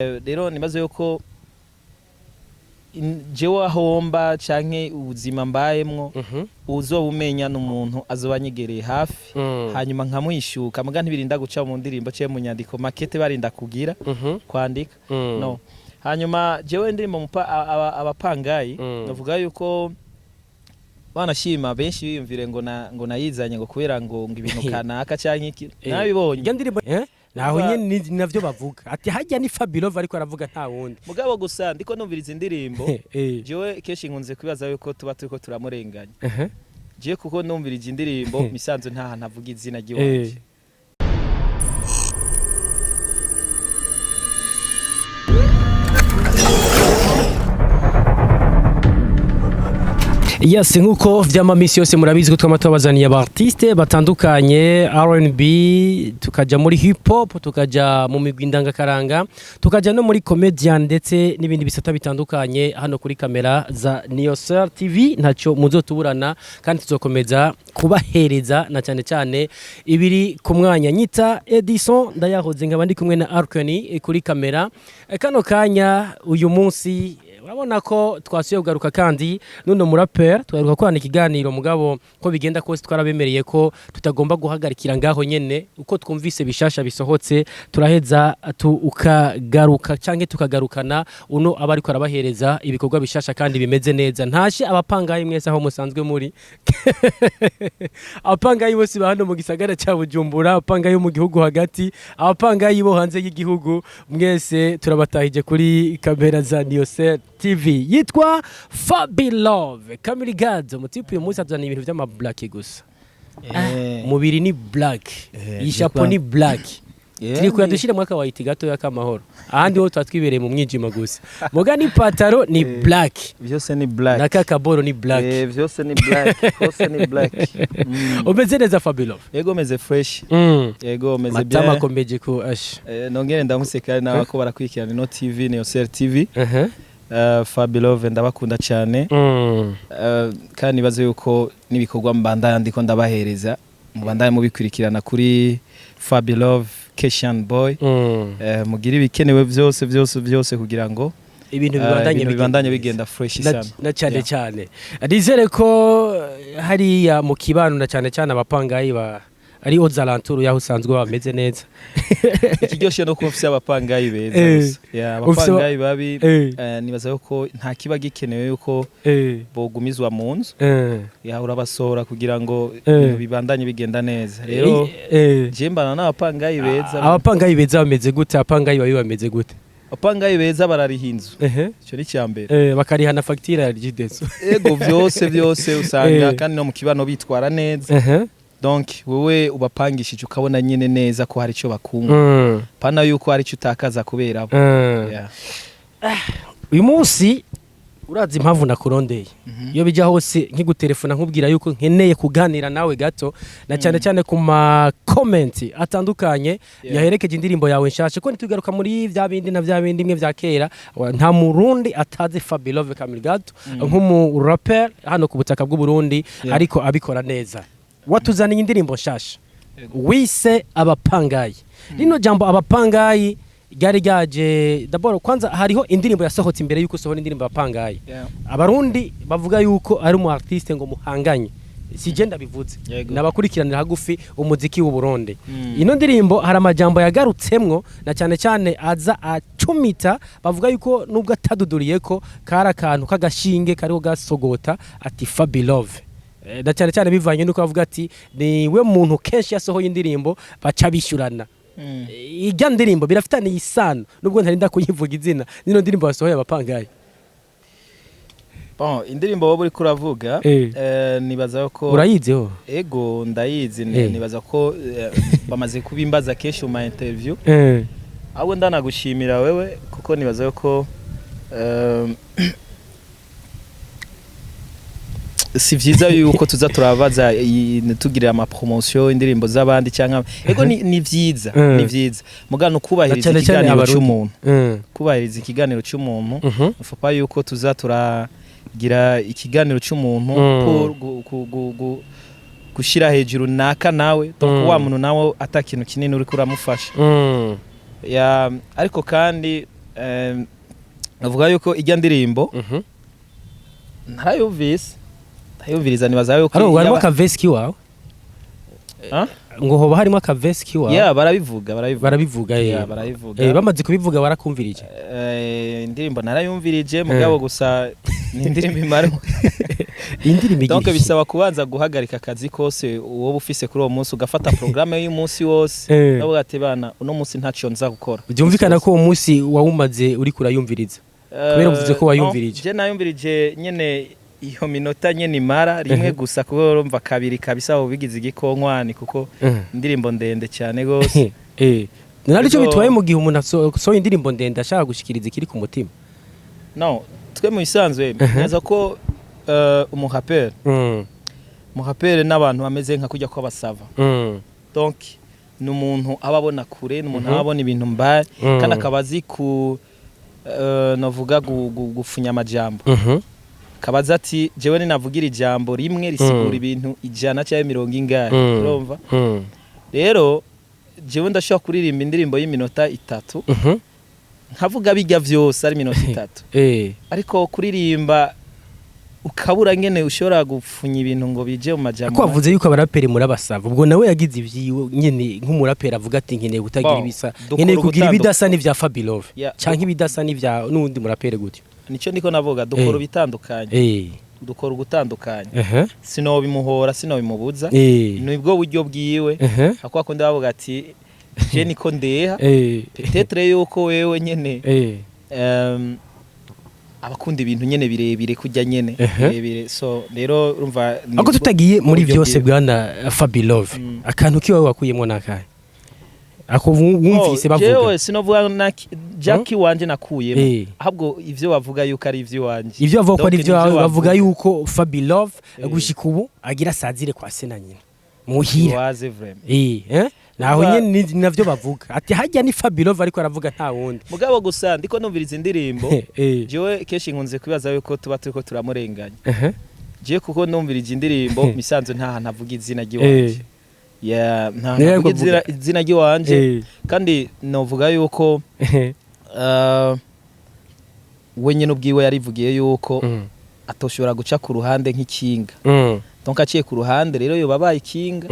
rero nibaze yuko jewe ahomba canke ubuzima mbayemwo uzobumenya n'umuntu azobanyegereye hafi hanyuma nkamwishuka muga ntibirinda guca mu ndirimbo cye mu nyandiko makete barinda kugira kwandika no hanyuma jewe ndirimbo abapangayi navuga yuko banashima benshi biyumvire ngo nayizanye ngo kubera ngo ibintu kanaka canke iki nabibonye ndirimbo naho nyene navyo bavuga ati hajya ni FabeLove ariko aravuga nta wundi mugabo gusa ndiko numviriza indirimbo jewe keshi nkunze kwibaza yuko tuba turiko turamurenganya je kuko numviriza indirimbo misanzo nta hantu avuga izina ry'iwanje Yes, nkuko vyama misi yose murabizi ko twamatoabazaniye abartiste batandukanye R&B tukaja muri hip hop tukaja mu migwi ndangakaranga tukaja no muri comedian ndetse n'ibindi bisata bitandukanye hano kuri kamera za Yise TV ntaco muzotuburana kandi tuzokomeza kubahereza na cyane cyane ibiri ku mwanya nyita Edison ndayahoze nkabandi kumwe na Arkani kuri kamera kano kanya uyu munsi urabona ko twasuye kugaruka kandi nuno murapper twaruka kwandika ikiganiro mugabo ko bigenda kose twarabemereye ko tutagomba guhagarikira ngaho nyene uko twumvise bishasha bisohotse turaheza ukagaruka canke tukagarukana uno abariko arabahereza ibikorwa bishasha kandi bimeze neza ntashe abapangayi mwese aho musanzwe muri abapangayi bose bahano mu gisagara cya Bujumbura abapangayi mu gihugu hagati abapangayi bo hanze y'igihugu mwese turabatahije kuri kamera za Yise TV yitwa FabeLove Kamili Gadzo mutipu uyu munsi azana ibintu by'ama black gusa mubiri ni black yishapo ni black turi kuyadushira mwaka wa iti gato yakamahoro ahandi ho twatwibereye mu mwijima gusa muga ni pataro ni black byose ni black nakakaboro ni black byose ni black hose ni black umeze neza FabeLove yego meze fresh yego meze bien matama komeje ko ash nongere ndamusekana nabako barakwikirana no TV Yise TV FabeLove ndabakunda cyane kandi nibaze yuko nibikorwa mbandaya ndiko ndabahereza mubandaya mubikurikirana kuri FabeLove Keshan Boy mugira ibikenewe byose kugira ngo ibintu bibandanye bigenda fresh sana na cyane cyane nizere ko hari mu kibano na cyane cyane abapangayi ari ozalanturu yaho usanzwe bameze neza ikiryoshye no kumfise abapangayi beza abapangayi babi nibaza yuko nta kiba gikenewe yuko bogumizwa mu nzu urabasora kugira ngo bibandanye bigenda neza rero jembana n'abapangayi beza bameze gute abapangayi babi bameze gute abapangayi beza bararihinzu cyo ni cyambere bakarihana facture ya Gideso ego byose usanga kandi no mu kibano bitwara neza donc wewe ubapangishije ukabona nyene neza ko hari cyo bakunga pana yuko hari cyo utakaza kubera uyu munsi urazi impamvu nakurondeye iyo bija hose nkigutelefona nkubwira yuko nkeneye kuganira nawe gato na cyane cyane ku ma comment atandukanye yaherekeje indirimbo yawe nshashe ko nitugaruka muri vya bindi na vya bindi imwe vya kera nta murundi ataze FabeLove Kamili Gadzo nk'umu rapper hano ku butaka bw'u Burundi ariko abikora neza watuzaniye indirimbo nshasha wise abapangayi rino jambo abapangayi gari gaje d'abord kwanza hariho indirimbo yasohotse imbere yuko sohora indirimbo abapangayi abarundi bavuga yuko ari mu artiste ngo muhanganye sijenda bivuze nabakurikiranira hagufi umuziki w'u Burundi ino ndirimbo hari amajambo yagarutsemwo na cyane cyane aza acumita bavuga yuko nubwo ataduduriye ko kara kantu kagashinge kariho gasogota ati FabeLove na cyane cyane bivanye nuko bavuga ati ni we muntu kenshi yasohoye indirimbo baca bishyurana ijya ndirimbo birafitanye isano nubwo ntarinda kuyivuga izina nino ndirimbo basohoye abapangayi bon indirimbo wowe uri kuravuga nibaza ko urayizeho ego ndayizi nibaza ko bamaze kubimbaza kenshi mu interview abo ndanagushimira wewe kuko nibaza ko si vyiza yuko tuza turabaza tugirira ama promotion indirimbo z'abandi cyangwa ego ni vyiza mugano kubahiriza ikiganiro cy'umuntu kubahiriza ikiganiro cy'umuntu ufa yuko tuza turagira ikiganiro cy'umuntu gushira hejuru naka nawe donc wa muntu nawe atakintu kinini uri kuramufasha ya ariko kandi navuga yuko ijya ndirimbo ntayumviriza nibaza yuko haro harimo akavesi kiwawe ngo hoba harimo akavesi kiwawe barabivuga bamaze kubivuga barakumvirije indirimbo narayumvirije mugabo gusa ni indirimbo imara indirimbo donc bisaba kubanza guhagarika akazi kose uwo bufise kuri uwo munsi ugafata programme y'umunsi wose nabo gatebana uno munsi ntaco nza gukora byumvikana ko uwo munsi wawumaze uri kurayumviriza kubera uvuze ko wayumvirije je nayumvirije nyene iyo minota nyene imara rimwe gusa kuko urumva kabiri kabisa aho bigize igikonkwani kuko indirimbo ndende cyane gose nari cyo bitwaye mu gihe umuntu so indirimbo ndende ashaka gushikiriza ikiri ku mutima no twe mu isanzwe neza ko umuhapere n'abantu bameze nka kujya ko basava donc ni umuntu ababona kure ni umuntu ababona ibintu mbaye kandi akabazi ku navuga gufunya amajambo kabaza ati jewe ninavugira ijambo rimwe risigura ibintu 100 cyangwa 100 ingahe urumva rero jewe ndashaka kuririmba indirimbo y'iminota 3 nkavuga bijya vyose ari minota 3 ariko kuririmba ukabura ngene ushobora gufunya ibintu ngo bije mu majambo ko wavuze yuko abaraperi muri abasava ubwo nawe yagize ivyiwe nyene nk'umuraperi avuga ati nkeneye gutagira ibisa nkeneye kugira ibidasa n'ivya FabeLove canke ibidasa n'ivya n'undi muraperi gutyo nico ndiko navuga dukora bitandukanye dukora ugutandukanye sino bimuhora sino bimubuza nibwo buryo bwiwe akwa ko ndavuga ati je niko ndeha peut-être yuko wewe nyene abakunda ibintu nyene birebire kujya nyene birebire so rero urumva ako tutagiye muri byose bwana FabeLove akantu kiwe wakuyemo nakaye ako wumvise bavuga jewe sinovuga na Jackie wanje nakuyemo ahubwo ivyo bavuga yuko ari ivyo wanje ivyo bavuga ko ari ivyo bavuga yuko FabeLove gushika ubu agira sazire kwa sena nyine muhira naho nyene navyo bavuga ati hajya ni FabeLove ariko aravuga nta wundi mugabo gusa ndiko numviriza indirimbo jewe keshi nkunze kwibaza yuko tuba turiko turamurenganya je kuko numvirije indirimbo misanzo nta navuga izina giwanje nta izina giwanje kandi novuga yuko wenye nubwiwe yarivugiye yuko atoshobora guca ku ruhande nk'ikinga donc aciye ku ruhande rero yo babaye ikinga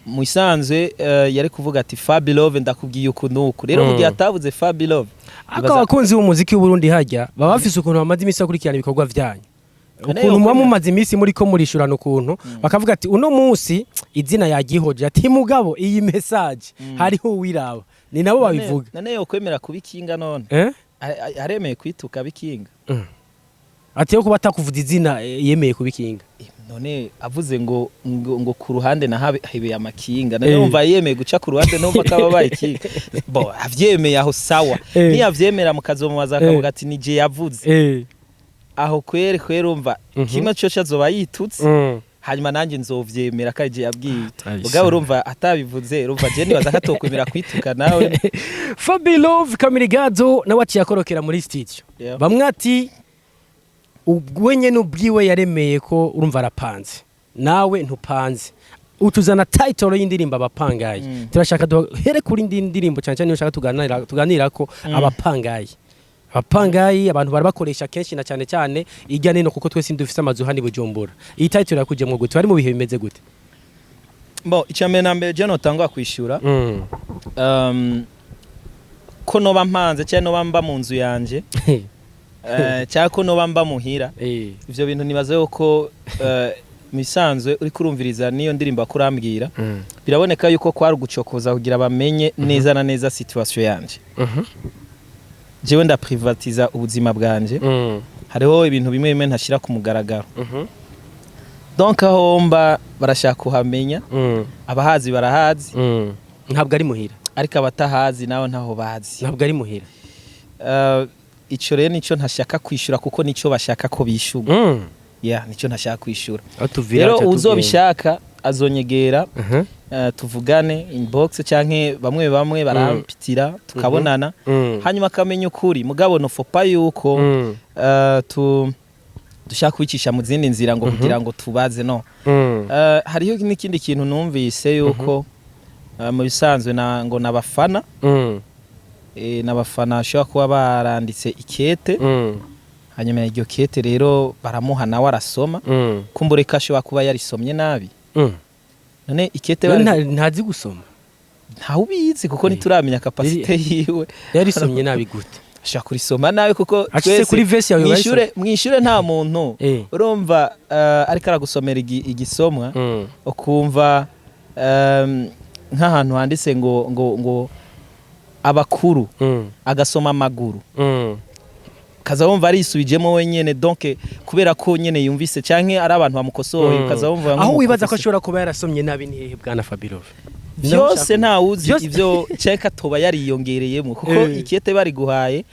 mu isanzwe yari kuvuga ati FabeLove ndakubwiye uko nuko rero mu gihe atavuze FabeLove abakunzi b'umuziki w'u Burundi hajya baba bafise ukuntu bamaze imisi akurikirana ibikorwa byanyu ukuntu muba mumaze imisi muri ko murishurana ukuntu bakavuga ati uno munsi izina yagihoje ati mugabo iyi message hariho wiraba ni nabo babivuga nane yo kwemera kubikinga none aremeye kwituka bikinga ati yo kuba atakuvuza izina yemeye kubikinga none avuze ngo ku ruhande na hebeye amakinga none umva yemeye guca ku ruhande numva kababaye ikinga bo avyemeye aho sawa ni avyemera mukazomubaza akavuga ati nije yavuze aho kwere umva kimwe cyo cyazoba yitutse hanyuma nanjye nzovyemera kaje yabwiye ubwo urumva atabivuze urumva je nibaza katokwemera kwituka nawe FabeLove Kamirigado nawe aciyakorokera muri studio bamwe ati ubwenye n'ubwiwe yaremeye ko urumva arapanze nawe ntupanze utuzana title y'indirimbo abapangaye turashaka duhere kuri indirimbo cyane cyane ushaka tuganira ko abapangaye abantu barabakoresha kenshi na cyane cyane ijya nino kuko twese ndufise amazu hani Bujumbura iyi title yakujemwe gute bari mu bihe bimeze gute bo icambe nambe je notangwa kwishura ko noba mpanze cyane noba mba mu nzu yanje cyako no bamba muhira ivyo bintu nibaza yuko misanzwe uri kurumviriza niyo ndirimbo akurambwira biraboneka yuko kwari gucokoza kugira bamenye neza na neza situation yanje jewe nda privatiza ubuzima bwanje hariho ibintu bimwe bimwe ntashira ku mugaragaro donc ahomba barashaka kuhamenya abahazi barahazi ntabwo ari muhira ariko abatahazi nawe ntaho bazi ntabwo ari muhira ico rero nico ntashaka kwishura kuko nico bashaka ko bishuga nico ntashaka kwishura rero uzobishaka azonyegera tuvugane inbox canke bamwe barampitira tukabonana hanyuma akamenya ukuri mugabo no fopa yuko dushaka kwicisha mu zindi nzira ngo kugira ngo tubaze no hariho n'ikindi kintu numvise yuko mu bisanzwe ngo nabafana n'abafana bashobora kuba baranditse ikete hanyuma iryo kete rero baramuha nawe arasoma kumbure ko ashobora kuba yarisomye nabi none ikete ntazi gusoma ntawe ubizi kuko ntituramenya kapasite yiwe yarisomye nabi gute ashaka kurisoma nawe kuko twese kuri verse yawe mwishure nta muntu urumva ariko aragusomera igisomwa ukumva nk'ahantu handitse ngo abakuru agasoma amaguru kaza wumva arisubijemo wenyene donc kubera ko nyene yumvise canke ari abantu bamukosoye kaza wumva aho wibaza ko ashobora kuba yarasomye nabi ni hehe bwana FabeLove byose nta uzi ivyo ceka toba yariyongereyemo kuko ikete bari guhaye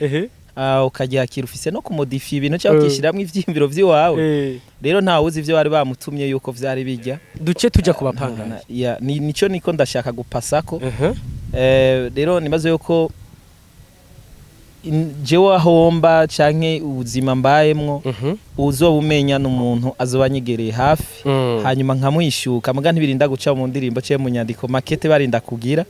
ukagihakira ufise no kumodifia ibintu cyangwa ukishiramwe ivyimviro vyiwawe rero nta uzi ivyo bari bamutumye yuko vyari bijya duce tuja kubapanga nico niko ndashaka gupasako rero nibazo yuko jewe ahomba canke ubuzima mbayemwo uzobumenya n'umuntu azobanyegereye hafi hanyuma nkamwishuka muga ntibirinda guca mu ndirimbo cye mu nyandiko makete barinda kugira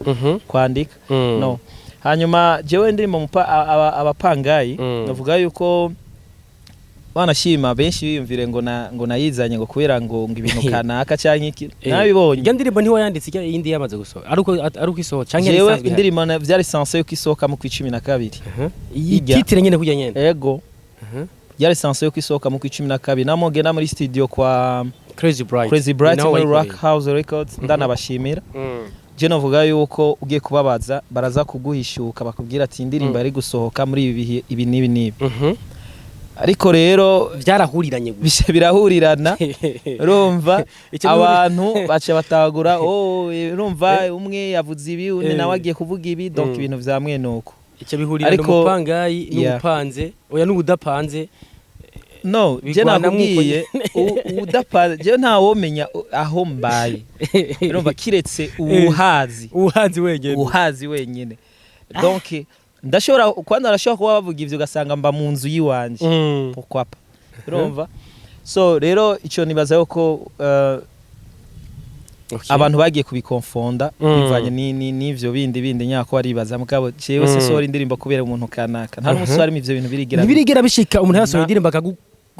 kwandika no hanyuma jewe ndirimbo abapangayi navuga yuko banashima benshi biyumvire ngo nayizanye ngo kubera ngo ibintu kanaka canke iki nabibonye iyo ndirimbo ntiwa yanditse iyindi yamaze gusohoka aruko isohoka canke jewe indirimbo vyari sanse yuko isohoka mu 12 titire nyene kujya nyene ego yari sanse yuko isohoka mu 12 namogena muri studio kwa Crazy Bright muri Rock House Records ndanabashimira je novuga yuko ugiye kubabaza baraza kuguhishuka bakubwira ati indirimbo yari gusohoka muri ibi nibi ariko rero byarahuriranye birahurirana urumva abantu bace batagura urumva umwe yavuze ibi undi nawe agiye kuvuga ibi donc ibintu vyamwe nuko icyo bihurira n'umupangayi n'upanze oya n'udapanze no je nakubwiye udapanze je ntawomenya aho mbaye urumva kiretse uhazi wenyene donc ndashobora kwanda arashobora kuba bavuga ivyo gasanga mba mu nzu yiwanje pokwapa urumva so rero ico nibaza yuko abantu bagiye kubikonfonda bivanye n'ivyo bindi nyako baribaza mugabo jewe se sori indirimbo kubera umuntu kanaka nta n'umusore arimo ivyo bintu birigira bishika umuntu yasohoye indirimbo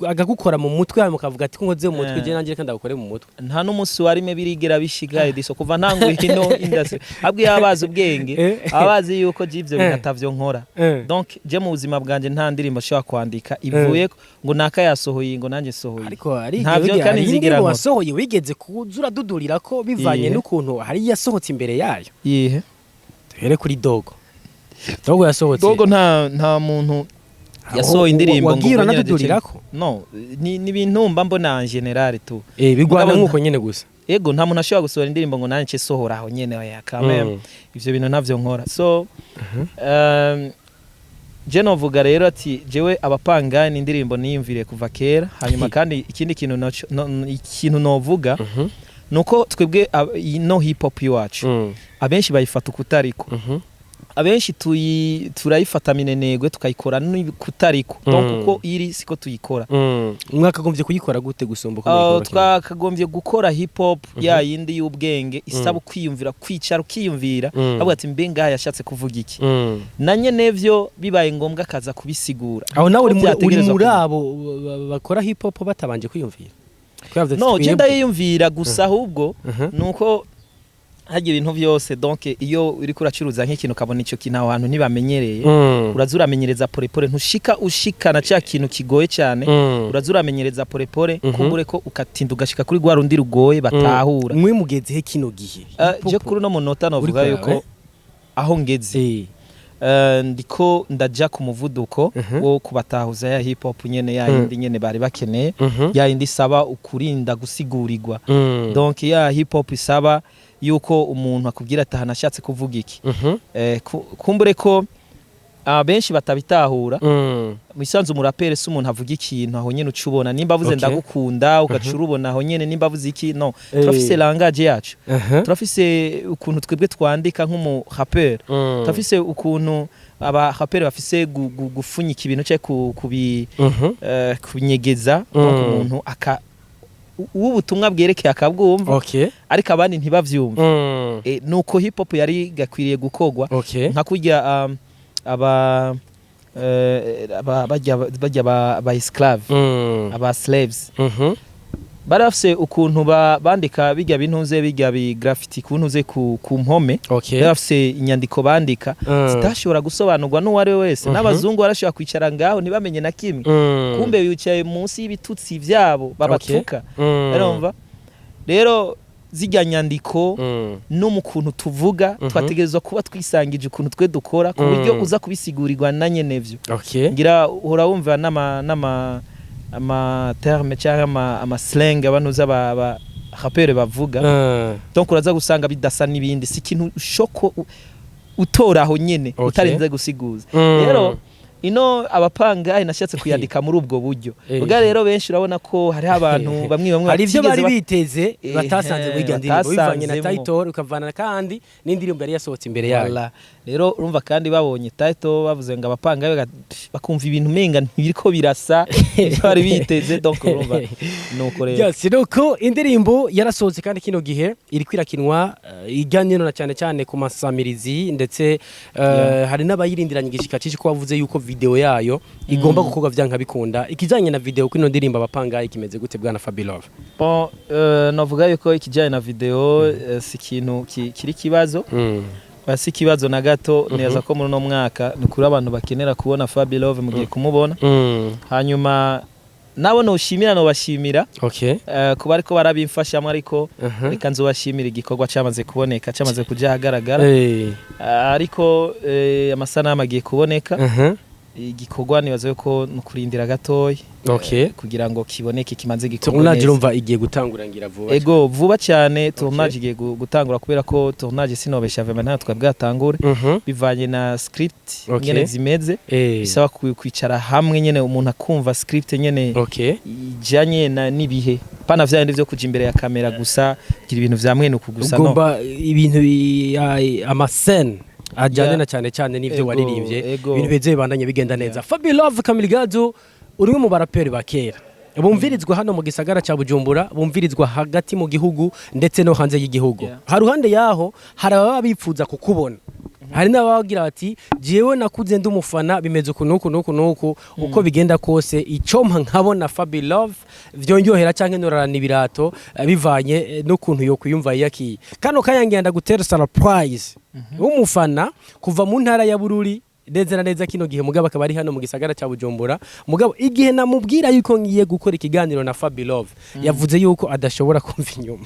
agagukora mu mutwe hanyuma ukavuga ati nkoze mu mutwe je nanjye kandi agukore mu mutwe nta n'umunsi warime birigera bishiga ediso kuva ntango hino industry abwi yabaza ubwenge abazi yuko jivyo binatavyo nkora donc je mu buzima bwanje nta ndirimbo shaka kwandika ivuye ngo naka yasohoye ngo nanjye sohoye ariko ntavyo kandi nzigira wasohoye wigeze kuzura dudurira ko bivanye n'ukuntu hari yasohotse imbere yayo yihe here kuri dogo yasohotse dogo nta muntu yasohoye indirimbo ngo nadudurirako no ni ibintu mba mbona en general tu bigwana nkuko nyene gusa ego nta muntu ashobora gusohora indirimbo ngo nanje sohora aho nyene oya kameme ivyo bintu ntavyo nkora so je novuga rero ati jewe abapanga ni indirimbo niyumvire kuva kera hanyuma kandi ikindi kintu novuga nuko twebwe no hip hop yacu abenshi bayifata ukutariko abenshi turayifata minenegwe tukayikora kutariko donc uko iri siko tuyikora mwakagombye kuyikora gute gusomba ko twakagombye gukora hip hop ya yindi y'ubwenge isaba kwiyumvira kwicara ukiyumvira avuga ati mbenga yashatse kuvuga iki nanye nevyo bibaye ngombwa kaza kubisigura aho nawe uri muri abo bakora hip hop batabanje kwiyumvira no je ndayiyumvira gusa ahubwo nuko hagiye ibintu byose donc iyo uri kuracuruza nk'ikintu kabona ico kintu abantu ntibamenyereye urazuramenyereza porepore ushikana cya kintu kigoye cyane urazuramenyereza porepore kumbure ko ukatinda ugashika kuri gwa rundi rugoye batahura mwe mugeze he kino gihe je kuri no munota novuga yuko aho ngeze ndiko ndaja ku muvuduko wo kubatahuza ya hip hop nyene ya yindi nyene bari bakeneye ya yindi saba ukurinda gusigurirwa donc ya hip hop isaba yuko umuntu akubwira ati hanashatse kuvuga iki kumbure ko abenshi batabitahura misanzu murapere se umuntu avuga ikintu aho nyene ucubona nimba avuze ndagukunda ugacurubona aho nyene nimba avuze iki no turafise langage yacu turafise ukuntu twebwe twandika nk'umu rapper turafise ukuntu aba rapper bafise gufunyika ibintu cyo kubinyegeza umuntu ubutumwa bwerekeye akabwumva ariko abandi ntibavyumva nuko hip hop yari gakwiriye gukogwa nka kurya bajya ba esclave aba slaves bari bafise ukuntu bandika bijya bintuze bijya bi graffiti kuntuze ku mpome bari bafise inyandiko bandika zitashobora gusobanurwa n'uwari wese n'abazungu barashobora kwicara ngaho ntibamenye na kimwe kumbe bicaye munsi y'ibitutsi vyabo babatuka urumva rero zijya nyandiko no mu kuntu tuvuga twategerezwa kuba twisangije ukuntu twe dukora ku buryo uza kubisigurirwa na nyenevyo ngira uhora wumva ama terme cyangwa ama slang abantu z'aba rapere bavuga donc uraza gusanga bidasa n'ibindi si kintu shoko utoraho nyene utarinze gusiguza rero ino abapangaye nashatse kuyandika muri ubwo buryo ubwa rero benshi urabona ko hari abantu bamwe hari ivyo bari biteze batasanze muri gandirimbo bivanye na title ukavana kandi n'indirimbo yari yasohotse imbere yayo rero urumva kandi babonye title bavuze ngo abapangaye bakumva ibintu menga ntibiriko birasa bari biteze donc urumva nuko rero yes nuko indirimbo yarasohotse kandi kino gihe iri kwirakinwa ijyanye no cyane cyane ku masamirizi ndetse hari n'abayirindiranye igishika cici ko bavuze yuko video yayo igomba gukorwa vyanka bikunda ikijanye na video kwino ndirimbo abapangaye kimeze gute bwana FabeLove bon navuga yuko ikijanye na video si kintu kiri kibazo basi kibazo na gato neza ko muri no mwaka nukuri abantu bakenera kubona FabeLove mugiye kumubona hanyuma nabo no ushimira no bashimira kuba ariko barabimfashamo ariko reka nzobashimira igikorwa cyamaze kuboneka cyamaze kuja hagaragara ariko amasanamu agiye kuboneka igikorwa nibaze ko nukurindira gatoya kugira ngo kiboneke kimanze gikorwa tournage urumva igiye gutangura ngira vuba vuba cyane tournage igiye gutangura kubera ko tournage sinobesha vraiment nta twabwatangure bivanye na script nyene zimeze bisaba kwicara hamwe nyene umuntu akumva script nyene ijanye nibihe pana vyandi vyo kuja imbere ya kamera gusa gira ibintu vya mwene ukugusa no ugomba ibintu ama scene ajyane na cyane n'ivyo waririmbye ibintu beze bandanye bigenda neza FabeLove Kamiligazo uri mu baraperi bakera bumvirizwa hano mu gisagara ca Bujumbura bumvirizwa hagati mu gihugu ndetse no hanze y'igihugu haruhande yaho haraba bipfuza kukubona hari n'abagira bati jewe nakuze ndumufana bimeze nuko uko bigenda kose icompa nkabona FabeLove vyonyohera canke norarana ibirato bivanye n'ukuntu yo kuyumva yaki kano kayangenda gutera surprise umufana kuva mu ntara ya Bururi neza kino gihe mugabo akaba ari hano mu gisagara ca Bujumbura mugabo igihe namubwira yuko ngiye gukora ikiganiro na FabeLove yavuze yuko adashobora kumva inyuma